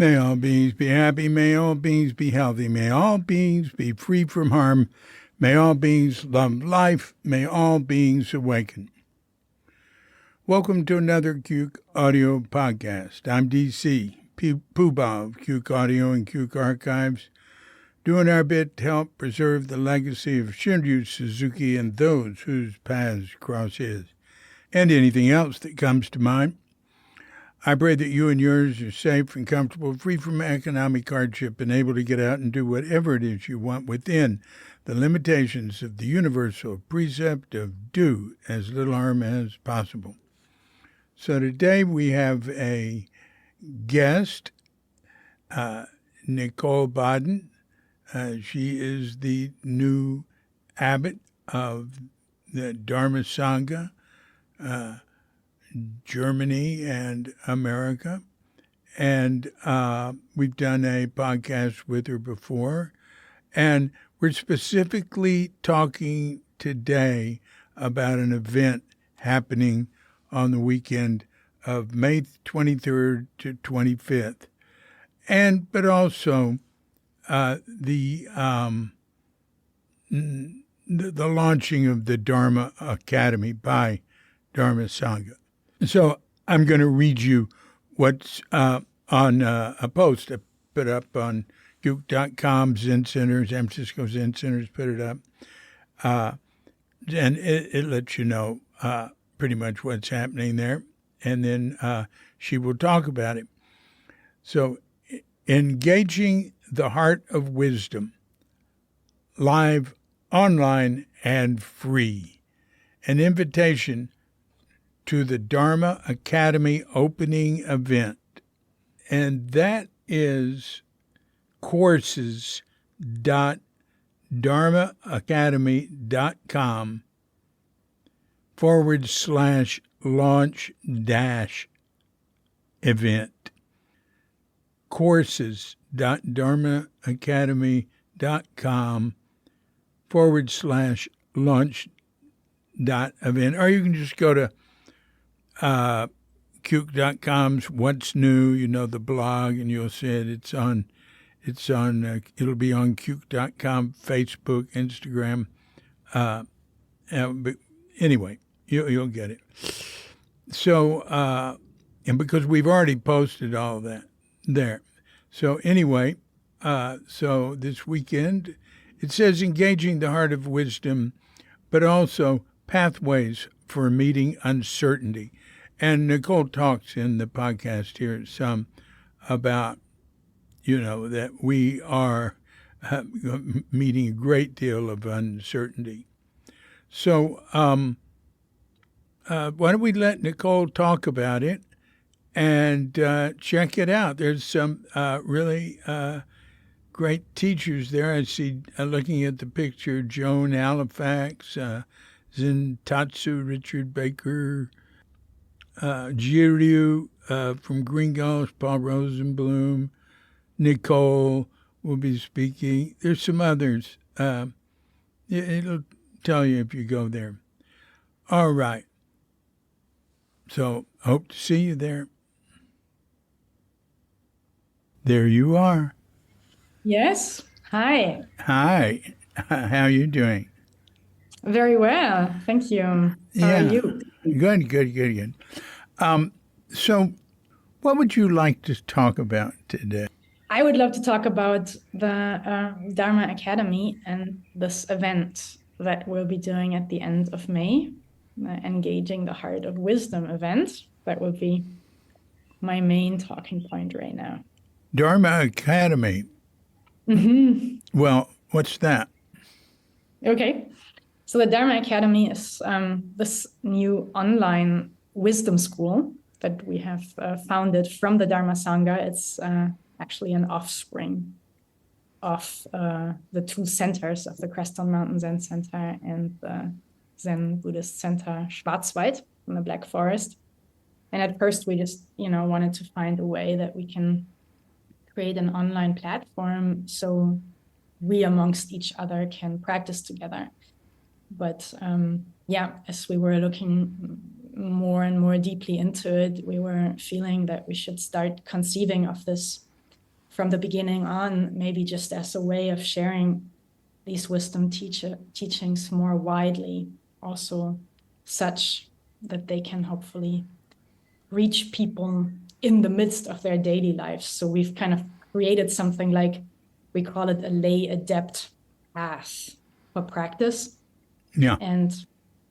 May all beings be happy. May all beings be healthy. May all beings be free from harm. May all beings love life. May all beings awaken. Welcome to another Cuke Audio podcast. I'm DC, Poobah of Cuke Audio and Cuke Archives, doing our bit to help preserve the legacy of Shunryu Suzuki and those whose paths cross his, and anything else that comes to mind. I pray that you and yours are safe and comfortable, free from economic hardship, and able to get out and do whatever it is you want within the limitations of the universal precept of do as little harm as possible. So today we have a guest, Nicole Baden. She is the new abbot of the Dharma Sangha, Germany and America. And we've done a podcast with her before. And we're specifically talking today about an event happening on the weekend of May 23rd to 25th. But also the launching of the Dharma Academy by Dharma Sangha. So I'm going to read you what's on a post I put up on Cuke.com, Zen Centers, San Francisco Zen Centers put it up. And it lets you know pretty much what's happening there. And then she will talk about it. So, engaging the heart of wisdom, live, online, and free. An invitation to the Dharma Academy opening event. And that is courses.dharmaacademy.com/launch-event. courses.dharmaacademy.com/launch-event. Or you can just go to Cuke.com's What's New, the blog, and you'll see it. It'll be on Cuke.com, Facebook, Instagram. But anyway, you'll get it. So, and because we've already posted all that there. So anyway, so this weekend, it says engaging the heart of wisdom, but also pathways for meeting uncertainty. And Nicole talks in the podcast here some about, that we are meeting a great deal of uncertainty. So why don't we let Nicole talk about it and check it out. There's some really great teachers there. I see, looking at the picture, Joan Halifax, Zentatsu Richard Baker, Jiryu from Green Gulch, Paul Rosenblum, Nicole will be speaking. There's some others. It'll tell you if you go there. All right. So hope to see you there. There you are. Yes. Hi. Hi. How are you doing? Very well. Thank you. How are you? Good. So what would you like to talk about today? I would love to talk about the Dharma Academy and this event that we'll be doing at the end of May, the Engaging the Heart of Wisdom event. That will be my main talking point right now. Dharma Academy. Mm-hmm. Well, what's that? Okay. So the Dharma Academy is this new online wisdom school that we have founded from the Dharma Sangha. It's actually an offspring of the two centers of the Creston Mountain Zen Center and the Zen Buddhist Center Schwarzwald in the Black Forest. And at first we just, wanted to find a way that we can create an online platform so we amongst each other can practice together. But as we were looking more and more deeply into it, we were feeling that we should start conceiving of this from the beginning on, maybe just as a way of sharing these wisdom teachings more widely, also such that they can hopefully reach people in the midst of their daily lives. So we've kind of created something like, we call it a lay adept path for practice. Yeah. And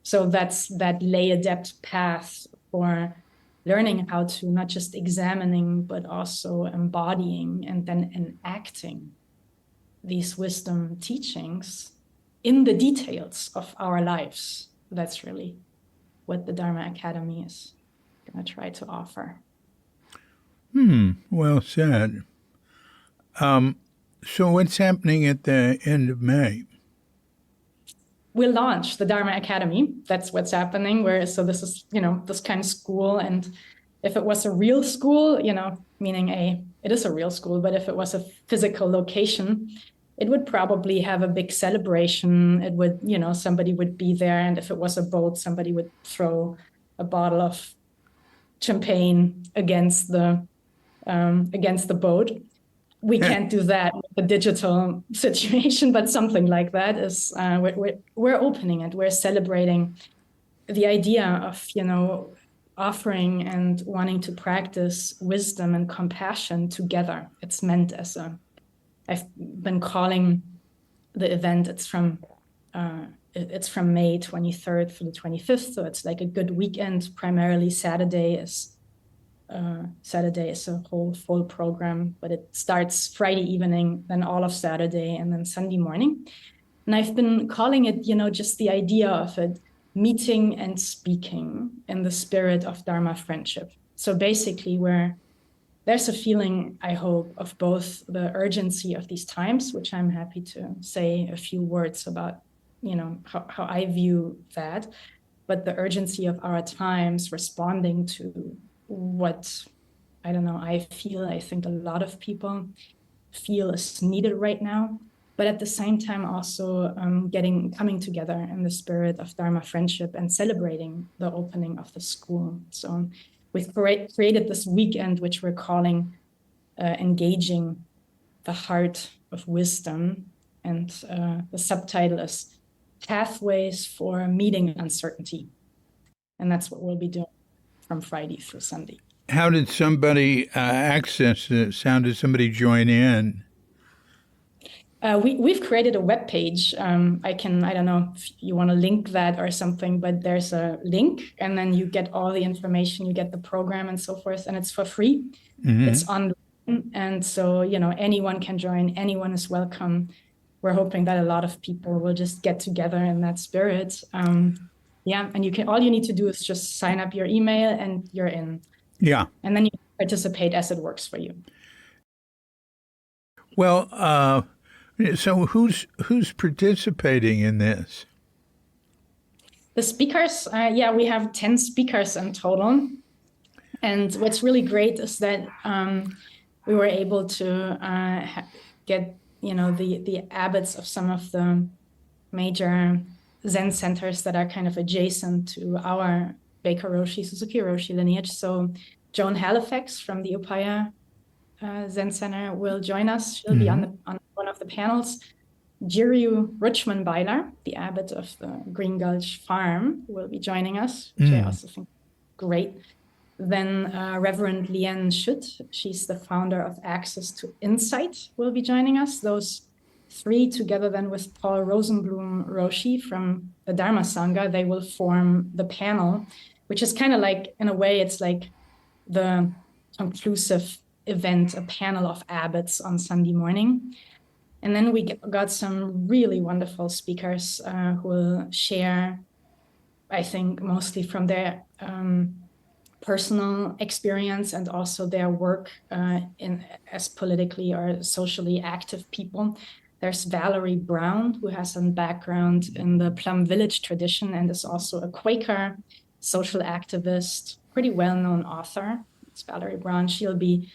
so that's that lay adept path for learning how to not just examining, but also embodying and then enacting these wisdom teachings in the details of our lives. That's really what the Dharma Academy is going to try to offer. Well said. So what's happening at the end of May? We'll launch the Dharma Academy. That's what's happening. So this is, this kind of school. And if it was a real school, meaning it is a real school, but if it was a physical location, it would probably have a big celebration. It would, somebody would be there. And if it was a boat, somebody would throw a bottle of champagne against the boat. We can't do that with the digital situation, but something like that is, we're opening it. We're celebrating the idea of, offering and wanting to practice wisdom and compassion together. It's meant as I've been calling the event, it's from May 23rd through the 25th. So it's like a good weekend. Primarily Saturday is a whole full program, but it starts Friday evening, then all of Saturday, and then Sunday morning. And I've been calling it, just the idea of it, meeting and speaking in the spirit of Dharma friendship. So basically where there's a feeling, I hope, of both the urgency of these times, which I'm happy to say a few words about, how I view that, but the urgency of our times responding to what, I think a lot of people feel is needed right now, but at the same time also coming together in the spirit of Dharma friendship and celebrating the opening of the school. So we've created this weekend, which we're calling Engaging the Heart of Wisdom. And the subtitle is Pathways for Meeting Uncertainty. And that's what we'll be doing from Friday through Sunday. How did somebody access this? How did somebody join in? We've created a web page. I don't know if you want to link that or something, but there's a link and then you get all the information, you get the program and so forth, and it's for free. Mm-hmm. It's online. And so, anyone can join, anyone is welcome. We're hoping that a lot of people will just get together in that spirit. And all you need to do is just sign up your email and you're in. Yeah. And then you participate as it works for you. Well, so who's participating in this? The speakers, we have 10 speakers in total. And what's really great is that we were able to get, the abbots of some of the major Zen centers that are kind of adjacent to our Baker Roshi, Suzuki Roshi lineage. So Joan Halifax from the Upaya Zen Center will join us. She'll be on one of the panels. Jiryu Rutschuman-Byler, the abbot of the Green Gulch Farm, will be joining us, which I also think great. Then Reverend Lien Shutt, she's the founder of Access to Insight, will be joining us. Those three, together then with Paul Rosenblum Roshi from the Dharma Sangha, they will form the panel, which is kind of like, in a way, it's like the conclusive event, a panel of abbots on Sunday morning. And then we got some really wonderful speakers who will share, I think, mostly from their personal experience and also their work as politically or socially active people. There's Valerie Brown, who has a background in the Plum Village tradition and is also a Quaker, social activist, pretty well-known author. It's Valerie Brown. She'll be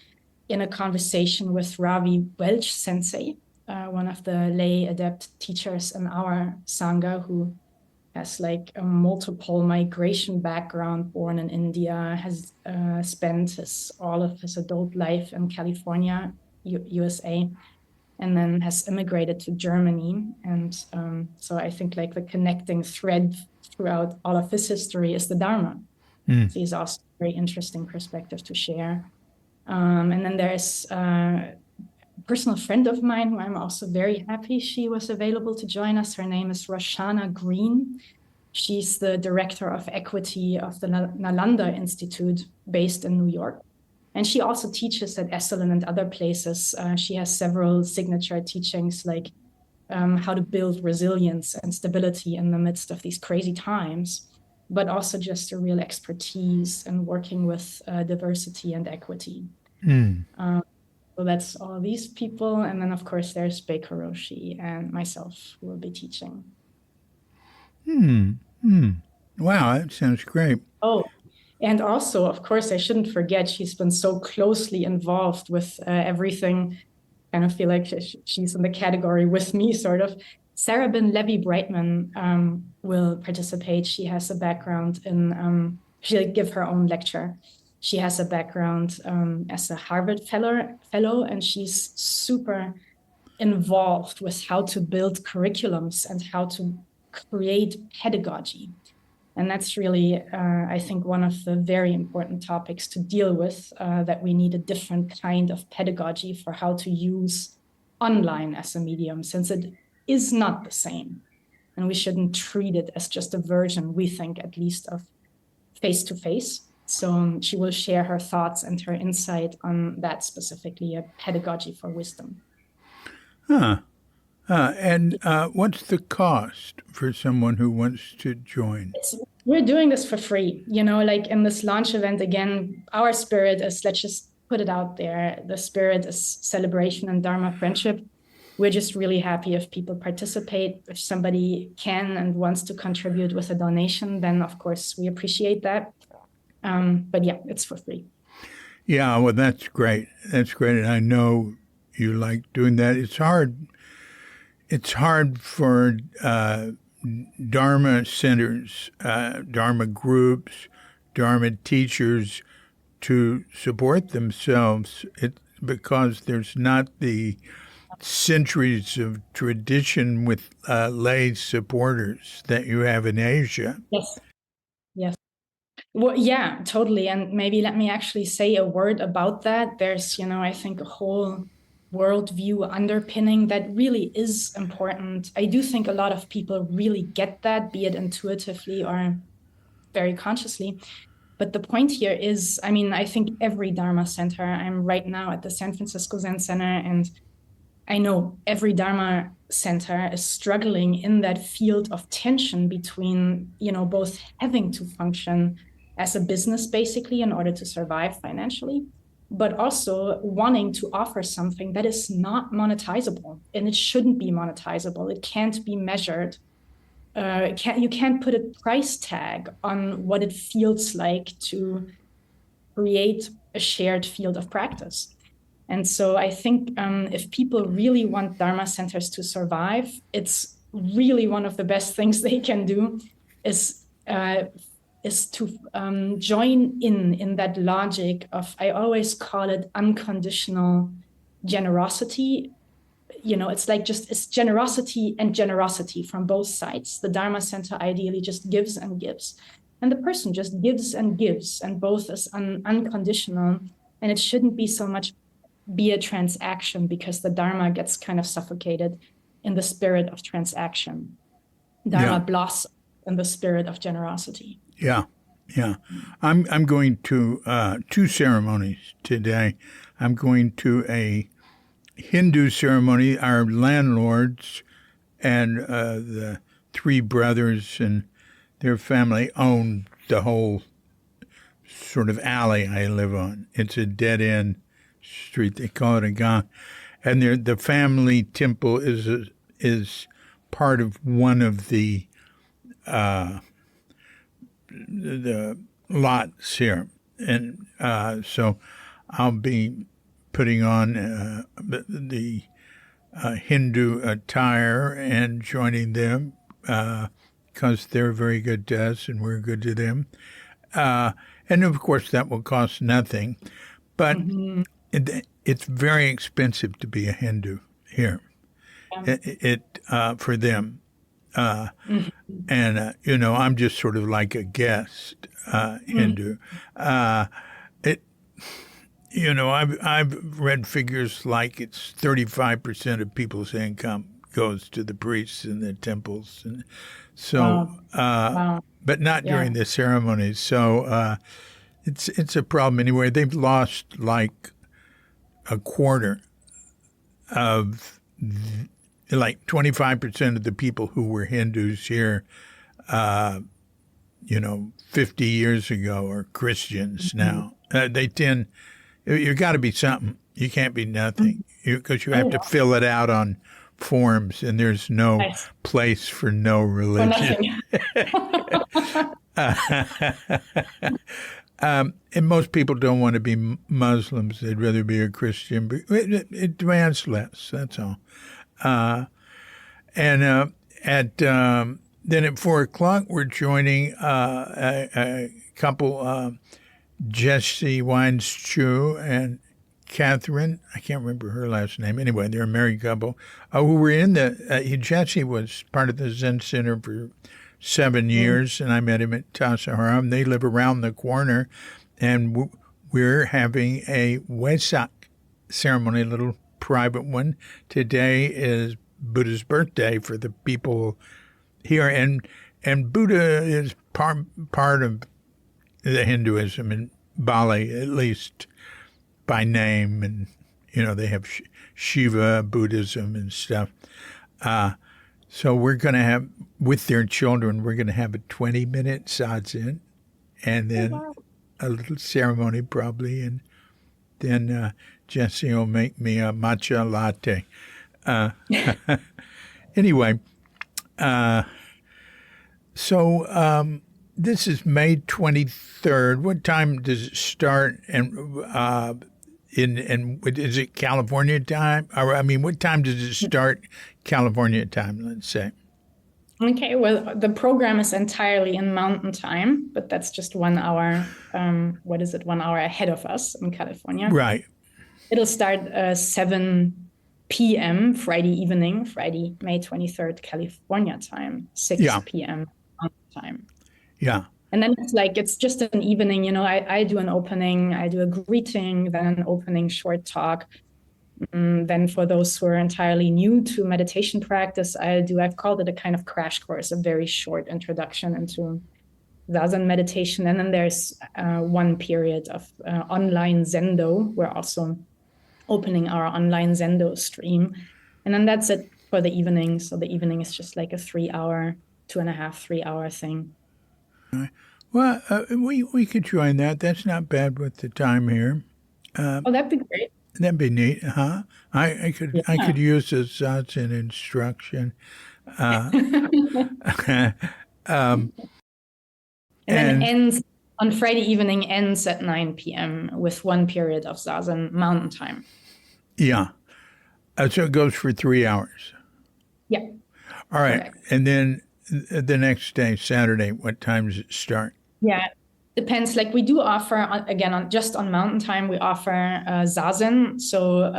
in a conversation with Ravi Welch sensei, one of the lay adept teachers in our Sangha, who has like a multiple migration background, born in India, has spent all of his adult life in California, USA, and then has immigrated to Germany. And so I think like the connecting thread throughout all of his history is the Dharma. So he's also a very interesting perspective to share. And then there's a personal friend of mine who I'm also very happy she was available to join us. Her name is Rahshaana Green. She's the director of equity of the Nalanda Institute based in New York. And she also teaches at Esalen and other places. She has several signature teachings like how to build resilience and stability in the midst of these crazy times, but also just a real expertise in working with diversity and equity. So that's all these people. And then, of course, there's Baker Roshi and myself who will be teaching. Wow, that sounds great. Oh, and also, of course, I shouldn't forget, she's been so closely involved with everything. I kind of feel like she's in the category with me, sort of. Sarabinh Levy-Brightman will participate. She has a background in, she'll give her own lecture. She has a background as a Harvard fellow, and she's super involved with how to build curriculums and how to create pedagogy. And that's really, I think, one of the very important topics to deal with, that we need a different kind of pedagogy for how to use online as a medium, since it is not the same. And we shouldn't treat it as just a version, we think, at least, of face-to-face. So she will share her thoughts and her insight on that specifically, a pedagogy for wisdom. And what's the cost for someone who wants to join? We're doing this for free. You know, like in this launch event, again, our spirit is, let's just put it out there, the spirit is celebration and Dharma friendship. We're just really happy if people participate. If somebody can and wants to contribute with a donation, then of course we appreciate that. But yeah, it's for free. Yeah, well, that's great. That's great. And I know you like doing that. It's hard. It's hard for Dharma centers, Dharma groups, Dharma teachers to support themselves because there's not the centuries of tradition with lay supporters that you have in Asia. Yes. Yes. Well, yeah, totally. And maybe let me actually say a word about that. There's, I think a whole worldview underpinning that really is important. I do think a lot of people really get that, be it intuitively or very consciously. But the point here is, I think every Dharma center, I'm right now at the San Francisco Zen Center, and I know every Dharma center is struggling in that field of tension between, both having to function as a business basically in order to survive financially, but also wanting to offer something that is not monetizable, and it shouldn't be monetizable. It can't be measured. You can't put a price tag on what it feels like to create a shared field of practice. And so I think if people really want Dharma centers to survive, it's really one of the best things they can do is to join in that logic of, I always call it unconditional generosity. It's generosity and generosity from both sides. The Dharma center ideally just gives and gives. And the person just gives, and both is unconditional. And it shouldn't be so much be a transaction, because the Dharma gets kind of suffocated in the spirit of transaction. Dharma blossoms in the spirit of generosity. Yeah. I'm going to two ceremonies today. I'm going to a Hindu ceremony. Our landlords and the three brothers and their family own the whole sort of alley I live on. It's a dead-end street. They call it a gang. And the family temple is part of one of the lots here. And so I'll be putting on the Hindu attire and joining them because they're very good to us and we're good to them. And, of course, that will cost nothing. But it's very expensive to be a Hindu here. For them. And, I'm just sort of like a guest Hindu. I've read figures like it's 35% of people's income goes to the priests in the temples. And so, but not during the ceremonies. So it's a problem anyway. They've lost like a quarter of, like 25% of the people who were Hindus here, 50 years ago are Christians now. They tend, you got to be something. You can't be nothing because you have to fill it out on forms, and there's no place for no religion. And most people don't want to be Muslims. They'd rather be a Christian. But it demands less, that's all. Then at 4 o'clock, we're joining a couple, Jesse Wines-Chu and Catherine. I can't remember her last name. Anyway, they're a married couple who were in Jesse was part of the Zen Center for 7 years, and I met him at Tassajara. They live around the corner, and we're having a Wesak ceremony, a little private one. Today is Buddha's birthday for the people here, and Buddha is part of the Hinduism in Bali, at least by name, and they have Shiva Buddhism and stuff. So we're going to have, with their children, we're going to have a 20-minute zazen, and then a little ceremony probably, and then Jesse will make me a matcha latte. Anyway, so this is May 23rd. What time does it start? And is it California time? Or what time does it start California time, let's say? Okay, well, the program is entirely in Mountain Time, but that's just 1 hour, 1 hour ahead of us in California. Right. It'll start 7 p.m. Friday evening, Friday, May 23rd, California time, 6 p.m. Mountain Time. Yeah. And then it's just an evening, I do an opening, I do a greeting, then an opening short talk. Then for those who are entirely new to meditation practice, I've called it a kind of crash course, a very short introduction into Zazen meditation. And then there's 1 period of online Zendo. We're also opening our online Zendo stream. And then that's it for the evening. So the evening is just like a 3 hour, 3 hour thing. Well, we could join that. That's not bad with the time here. That'd be great. That'd be neat, huh? I could use a zazen instruction. And then ends on Friday evening, ends at 9 p.m. with 1 period of zazen Mountain Time. Yeah. So it goes for 3 hours. Yeah. All right. Correct. And then the next day, Saturday, what time does it start? Yeah. Depends. Like we do offer, again, on Mountain Time, we offer zazen. So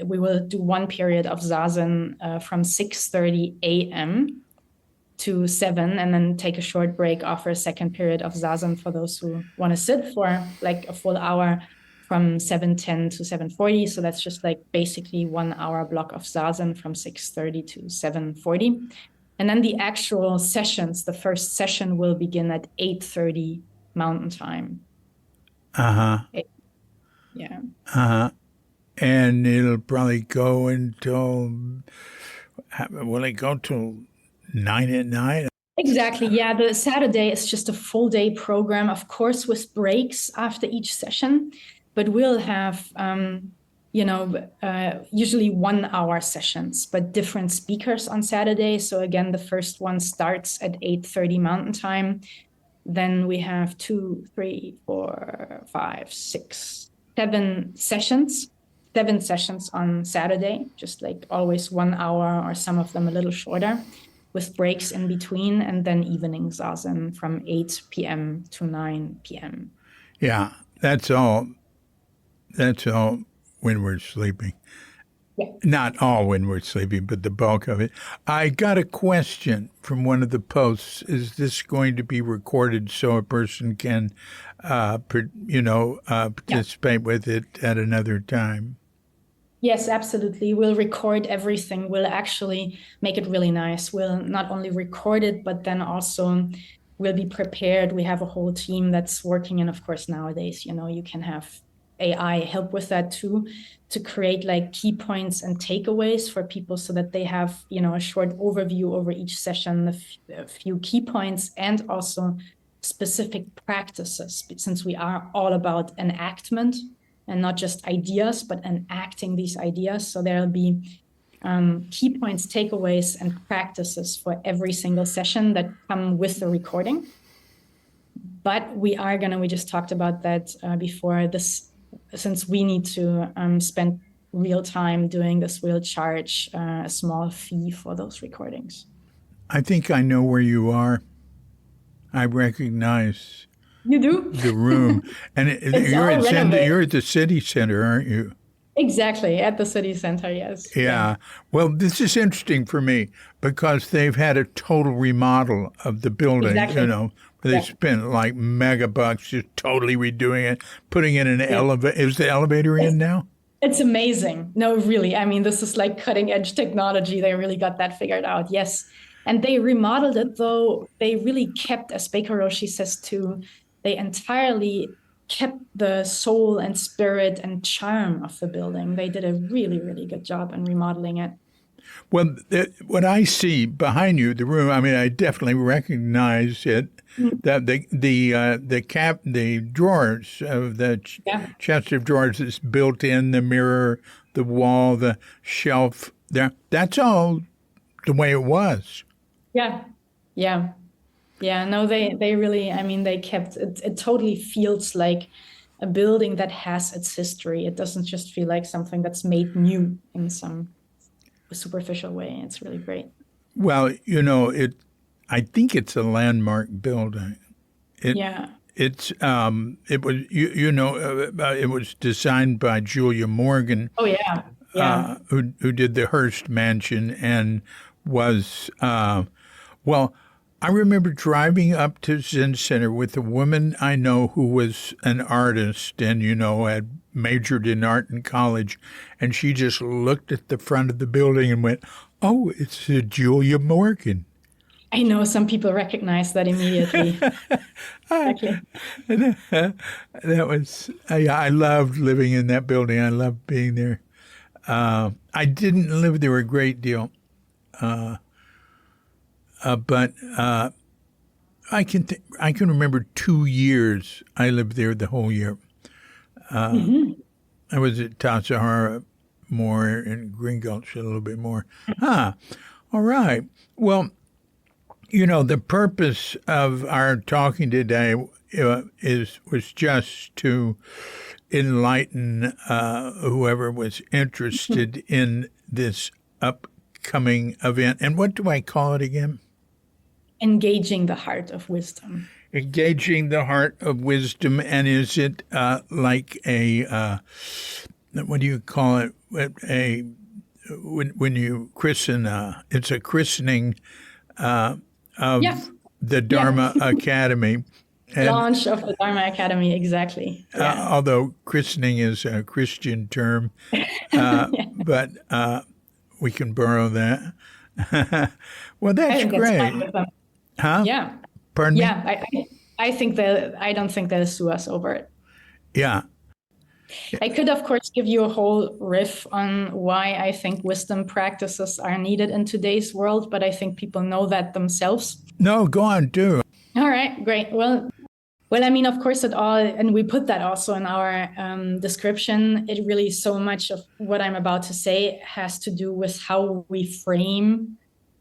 we will do 1 period of zazen from 6:30 a.m. to 7, and then take a short break, offer a second period of zazen for those who want to sit for like a full hour from 7:10 to 7:40. So that's just like basically 1 hour block of zazen from 6:30 to 7:40. And then the actual sessions, the first session will begin at 8:30 Mountain Time. Yeah. And it'll probably go until, will it go till 9 at night? Exactly. Yeah. The Saturday is just a full day program, of course, with breaks after each session, but we'll have, usually 1 hour sessions, but different speakers on Saturday. So again, the first one starts at 8:30 Mountain Time. Then we have 2, 3, 4, 5, 6, 7 sessions. 7 sessions on Saturday, just like always 1 hour, or some of them a little shorter, with breaks in between, and then evening zazen from 8 p.m. to 9 p.m. Yeah, that's all when we're sleeping. Yeah. Not all when we're sleeping, but the bulk of it. I got a question from one of the posts. Is this going to be recorded so a person can, participate with it at another time? Yes, absolutely. We'll record everything. We'll actually make it really nice. We'll not only record it, but then also we'll be prepared. We have a whole team that's working. And of course, nowadays, you can have AI help with that too, to create like key points and takeaways for people so that they have, a short overview over each session, a few key points, and also specific practices, since we are all about enactment and not just ideas, but enacting these ideas. So there'll be key points, takeaways, and practices for every single session that come with the recording. But we just talked about that before this, since we need to spend real time doing this, we'll charge a small fee for those recordings. I think I know where you are. I recognize You do? the room. And you're at the city center, aren't you? Exactly, at the city center, yes. Yeah. Well, this is interesting for me because they've had a total remodel of the building, Exactly. They spent like mega bucks just totally redoing it, putting in an elevator. Is the elevator in now? It's amazing. No, really. I mean, this is like cutting edge technology. They really got that figured out. Yes. And they remodeled it, though. They really kept, as Baker Roshi says too, they entirely kept the soul and spirit and charm of the building. They did a really, really good job in remodeling it. Well, what I see behind you, the room, I mean, I definitely recognize it. That the drawers of the chest of drawers is built in, the mirror, the wall, the shelf. There, that's all the way it was. Yeah. No, they really. I mean, they kept it. It totally feels like a building that has its history. It doesn't just feel like something that's made new in some superficial way. It's really great. Well, I think it's a landmark building. It was designed by Julia Morgan. Oh yeah. Who did the Hearst Mansion and was I remember driving up to Zen Center with a woman I know who was an artist and, had majored in art in college. And she just looked at the front of the building and went, "Oh, it's Julia Morgan." I know some people recognize that immediately. Exactly. That was, I loved living in that building. I loved being there. I didn't live there a great deal. But I can remember 2 years I lived there the whole year. I was at Tatsuhara more and Green Gulch a little bit more. All right. Well, the purpose of our talking today was just to enlighten whoever was interested in this upcoming event. And what do I call it again? Engaging the heart of wisdom. Engaging the heart of wisdom. And is it like a, what do you call it? When you christen, it's a christening of the Dharma Academy. And, launch of the Dharma Academy, exactly. Although christening is a Christian term, but we can borrow that. Well, that's great. Huh? Yeah. Pardon me? Yeah, I think that I don't think they'll sue us over it. Yeah. I could, of course, give you a whole riff on why I think wisdom practices are needed in today's world, but I think people know that themselves. No, go on, do. All right, great. Well, I mean, of course, and we put that also in our description. It really, so much of what I'm about to say has to do with how we frame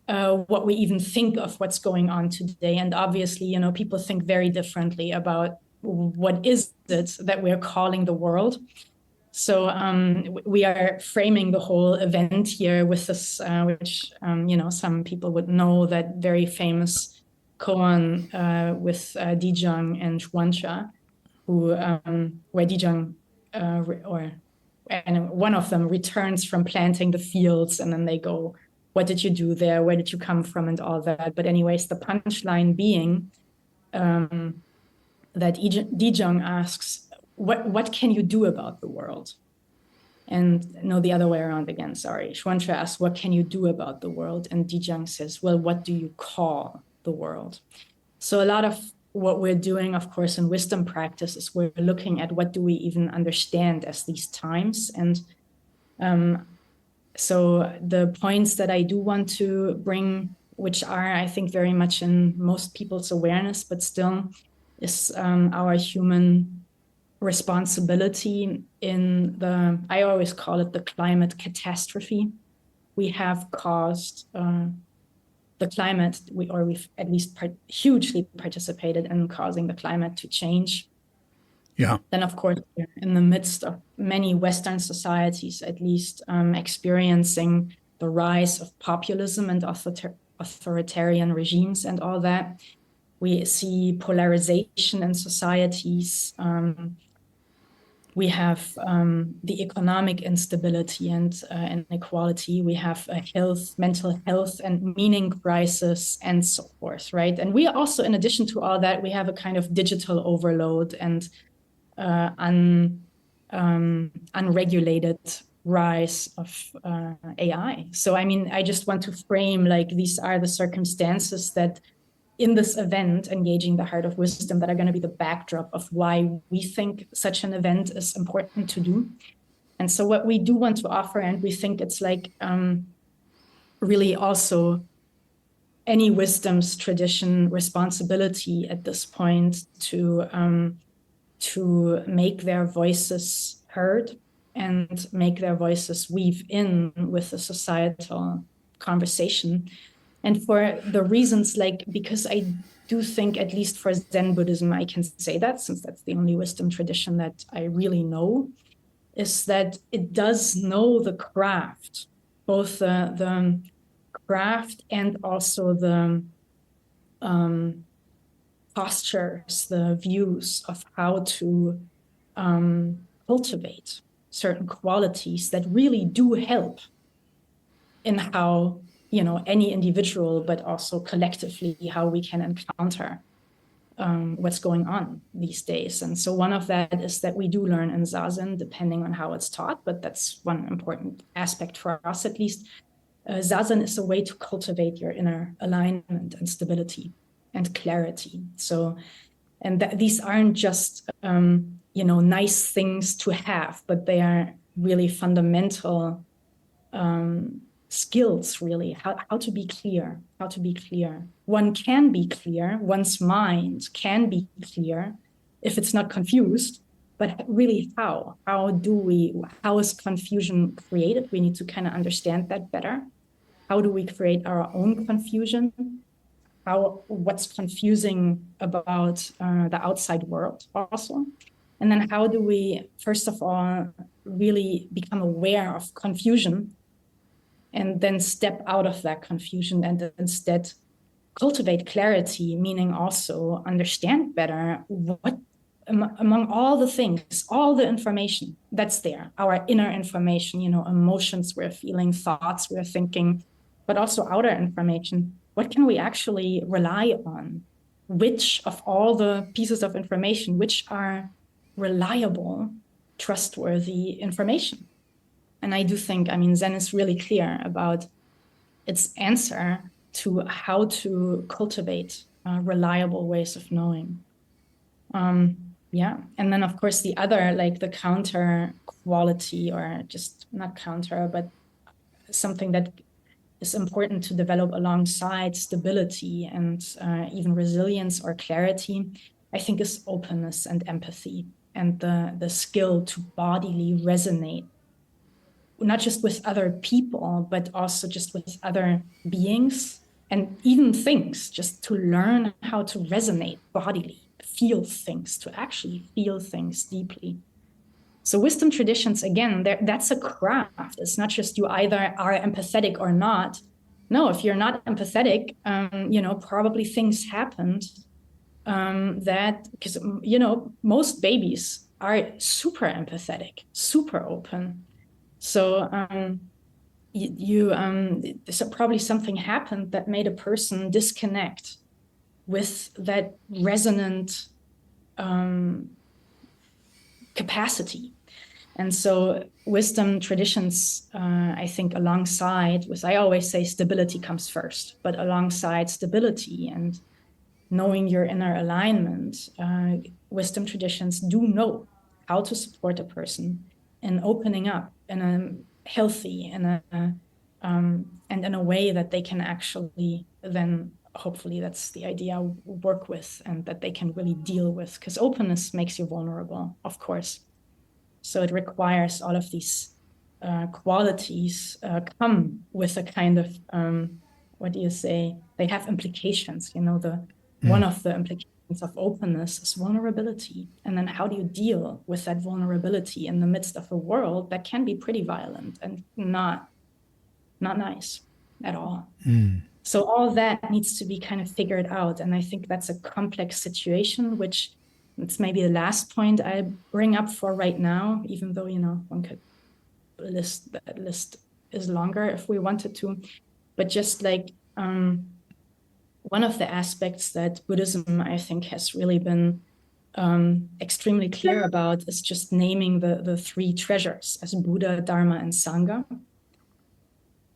what we even think of what's going on today. And obviously, people think very differently about what is it that we're calling the world. So we are framing the whole event here with this, which, some people would know, that very famous koan with Dijang and Xuanxia, where Dijang, or and one of them returns from planting the fields, and then they go, what did you do there? Where did you come from? And all that. But anyways, the punchline being that Dijong asks, what can you do about the world? And no, the other way around again, sorry. Xuanzhi asks, what can you do about the world? And Dijong says, well, what do you call the world? So a lot of what we're doing, of course, in wisdom practice is we're looking at what do we even understand as these times. And so the points that I do want to bring, which are, I think, very much in most people's awareness, but still is our human responsibility in the, I always call it the climate catastrophe. We have caused the climate, we've at least hugely participated in causing the climate to change. Yeah. Then, of course, we're in the midst of many Western societies, at least, experiencing the rise of populism and authoritarian regimes and all that. We see polarization in societies. We have the economic instability and inequality. We have a mental health and meaning crisis and so forth, right? And we also, in addition to all that, we have a kind of digital overload and unregulated rise of AI. So, I mean, I just want to frame like these are the circumstances that in this event, engaging the heart of wisdom, that are going to be the backdrop of why we think such an event is important to do. And so what we do want to offer, and we think it's like really also any wisdom's tradition responsibility at this point to make their voices heard and make their voices weave in with the societal conversation. And for the reasons, like, because I do think, at least for Zen Buddhism, I can say that, since that's the only wisdom tradition that I really know, is that it does know the craft, both the craft and also the postures, the views of how to cultivate certain qualities that really do help in how, you know, any individual, but also collectively, how we can encounter what's going on these days. And so one of that is that we do learn in Zazen, depending on how it's taught, but that's one important aspect for us, at least. Zazen is a way to cultivate your inner alignment and stability and clarity. So, and these aren't just, you know, nice things to have, but they are really fundamental skills, really, how to be clear, One can be clear, one's mind can be clear if it's not confused, but really how is confusion created? We need to kind of understand that better. How do we create our own confusion? What's confusing about the outside world also? And then how do we, first of all, really become aware of confusion and then step out of that confusion and instead cultivate clarity, meaning also understand better what, among all the things, all the information that's there, our inner information, you know, emotions we're feeling, thoughts we're thinking, but also outer information, what can we actually rely on? Which of all the pieces of information, which are reliable, trustworthy information? And I do think, I mean, Zen is really clear about its answer to how to cultivate reliable ways of knowing. Yeah. And then, of course, the other, like the counter quality, or just not counter, but something that is important to develop alongside stability and even resilience or clarity, I think, is openness and empathy and the skill to bodily resonate, not just with other people, but also just with other beings and even things, just to learn how to resonate bodily, feel things, to actually feel things deeply. So wisdom traditions, again, that's a craft. It's not just you either are empathetic or not. No, if you're not empathetic, you know, probably things happened that, because, you know, most babies are super empathetic, super open. So probably something happened that made a person disconnect with that resonant capacity. And so wisdom traditions, I think alongside with, I always say stability comes first, but alongside stability and knowing your inner alignment, wisdom traditions do know how to support a person in opening up in a healthy and in a way that they can actually then, hopefully that's the idea, work with, and that they can really deal with, because openness makes you vulnerable, of course. So it requires all of these qualities come with a kind of, what do you say? They have implications, one of the implications of openness is vulnerability. And then how do you deal with that vulnerability in the midst of a world that can be pretty violent and not nice at all? So all that needs to be kind of figured out. And I think that's a complex situation, which it's maybe the last point I bring up for right now, even though, one could that list is longer if we wanted to. But just like one of the aspects that Buddhism, I think, has really been extremely clear about is just naming the three treasures as Buddha, Dharma, and Sangha.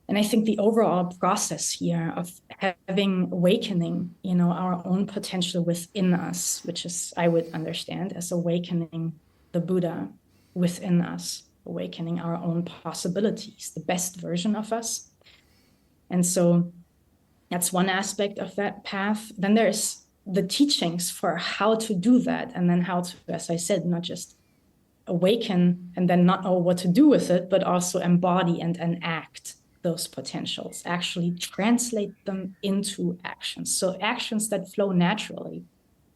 And I think the overall process here of awakening, our own potential within us, which is, I would understand as awakening the Buddha within us, awakening our own possibilities, the best version of us. And so that's one aspect of that path. Then there's the teachings for how to do that. And then how to, as I said, not just awaken and then not know what to do with it, but also embody and enact those potentials, actually translate them into actions. So actions that flow naturally,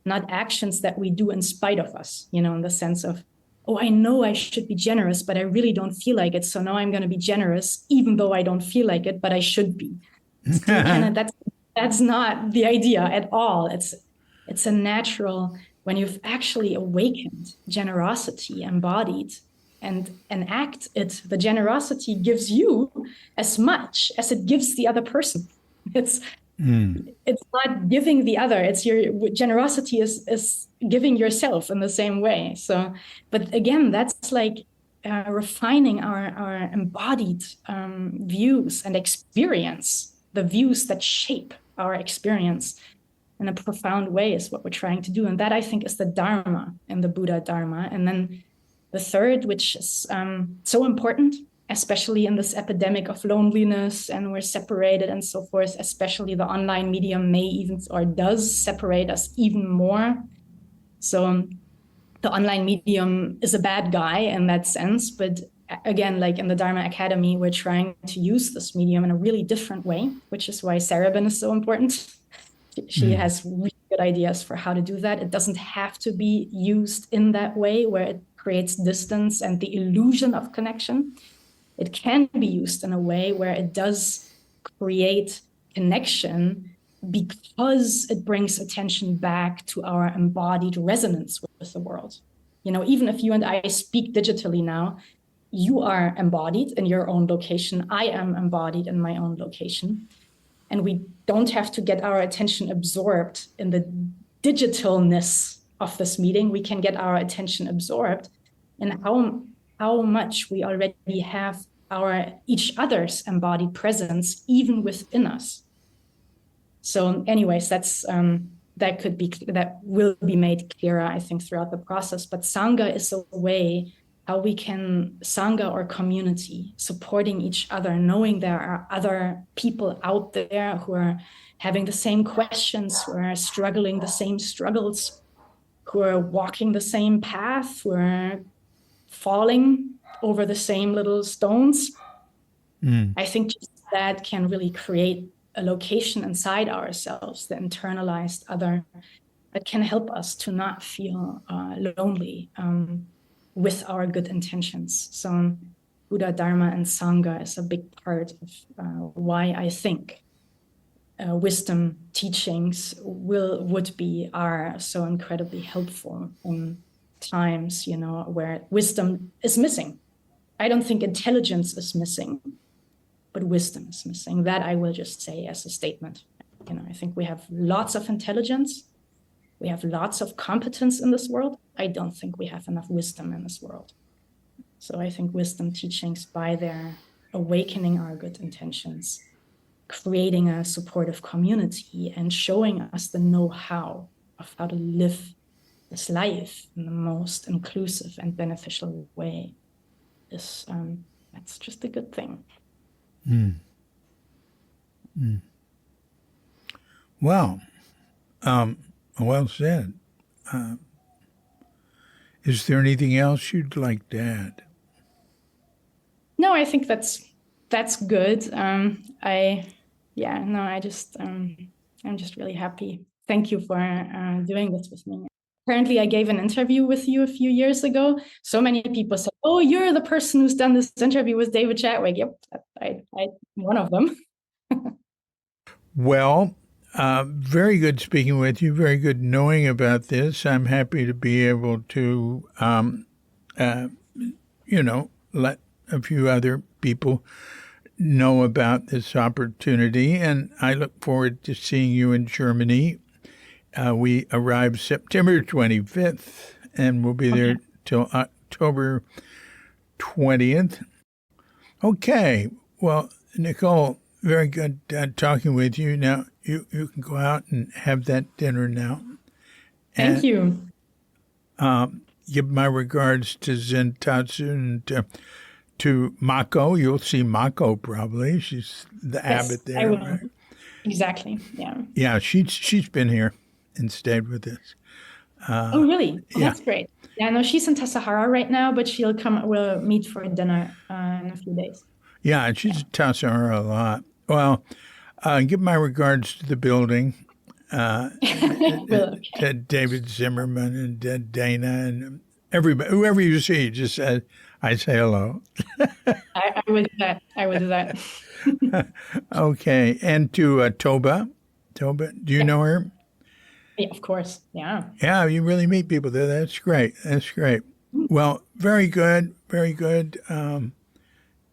not actions that we do in spite of us, in the sense of, oh, I know I should be generous, but I really don't feel like it. So now I'm going to be generous, even though I don't feel like it, but I should be. That's not the idea at all. It's a natural, when you've actually awakened generosity, embodied, and enact it, the generosity gives you as much as it gives the other person. It's not giving the other. It's your generosity is giving yourself in the same way. So, but again, that's like refining our embodied views and experience, the views that shape our experience in a profound way is what we're trying to do. And that, I think, is the Dharma and the Buddha Dharma. And then the third, which is so important, especially in this epidemic of loneliness and we're separated and so forth, especially the online medium may even or does separate us even more. So the online medium is a bad guy in that sense. But again, like in the Dharma Academy, we're trying to use this medium in a really different way, which is why Sarabinh is so important. She has really good ideas for how to do that. It doesn't have to be used in that way where it creates distance and the illusion of connection. It can be used in a way where it does create connection because it brings attention back to our embodied resonance with the world. Even if you and I speak digitally now, you are embodied in your own location. I am embodied in my own location. And we don't have to get our attention absorbed in the digitalness of this meeting. We can get our attention absorbed in how much we already have each other's embodied presence even within us. So anyways, that will be made clearer, I think, throughout the process. But Sangha is a way how we can, Sangha or community, supporting each other, knowing there are other people out there who are having the same questions, who are struggling the same struggles, who are walking the same path, who are falling over the same little stones. I think just that can really create a location inside ourselves, the internalized other, that can help us to not feel lonely with our good intentions. So Buddha, Dharma, and Sangha is a big part of why I think wisdom teachings are so incredibly helpful in times, where wisdom is missing. I don't think intelligence is missing, but wisdom is missing. That I will just say as a statement. I think we have lots of intelligence. We have lots of competence in this world. I don't think we have enough wisdom in this world. So I think wisdom teachings, by their awakening our good intentions, creating a supportive community, and showing us the know-how of how to live this life in the most inclusive and beneficial way, is that's just a good thing. Well, well said. Is there anything else you'd like to add? No, I think that's good. I'm just really happy. Thank you for doing this with me. Apparently, I gave an interview with you a few years ago. So many people said, "Oh, you're the person who's done this interview with David Chadwick." Yep, I'm one of them. Well, very good speaking with you. Very good knowing about this. I'm happy to be able to, let a few other people know about this opportunity. And I look forward to seeing you in Germany. We arrive September 25th, and we'll be there till October 20th. Okay. Well, Nicole, very good talking with you. Now, you can go out and have that dinner now. Thank you. Give my regards to Zentatsu and to Mako. You'll see Mako probably. She's the abbot there. I will. Right? Exactly. Yeah. Yeah, she's been here and stayed with us. Oh, really? Oh, yeah. That's great. Yeah, no, she's in Tassajara right now, but we'll meet for dinner in a few days. Yeah, and she's at Tassajara a lot. Well, give my regards to the building, to David Zimmerman and Dana and everybody, whoever you see, just I say hello. I would do that. I would do that. Okay, and to Toba. Toba, do you know her? Yeah, of course. Yeah. Yeah, you really meet people there. That's great. That's great. Well, very good. Very good.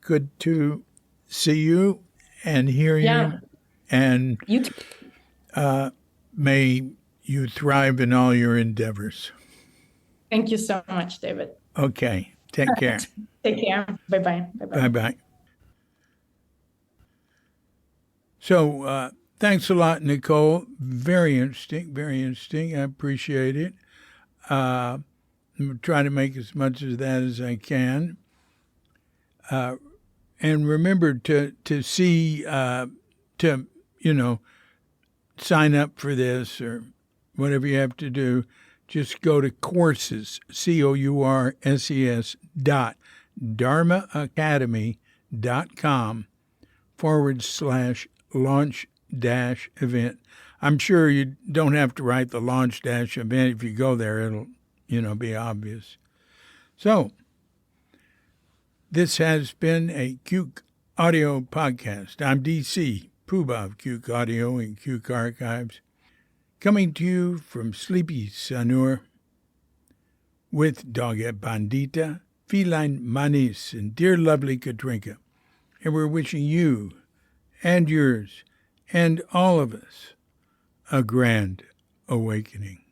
Good to see you and hear you. And you too. May you thrive in all your endeavors. Thank you so much, David. Okay. Take care. Take care. Bye-bye. Bye-bye. Bye-bye. So thanks a lot, Nicole. Very interesting. Very interesting. I appreciate it. I'm trying to make as much of that as I can. And remember to see, sign up for this or whatever you have to do. Just go to courses, courses, dharmaacademy.com/launch-event. I'm sure you don't have to write the launch-event. If you go there, it'll, be obvious. So, this has been a Cuke Audio podcast. I'm DC, Poobah of Cuke Audio and Cuke Archives, coming to you from sleepy Sanur with Doggett Bandita, Feline Manis, and dear lovely Katrinka. And we're wishing you and yours and all of us a grand awakening.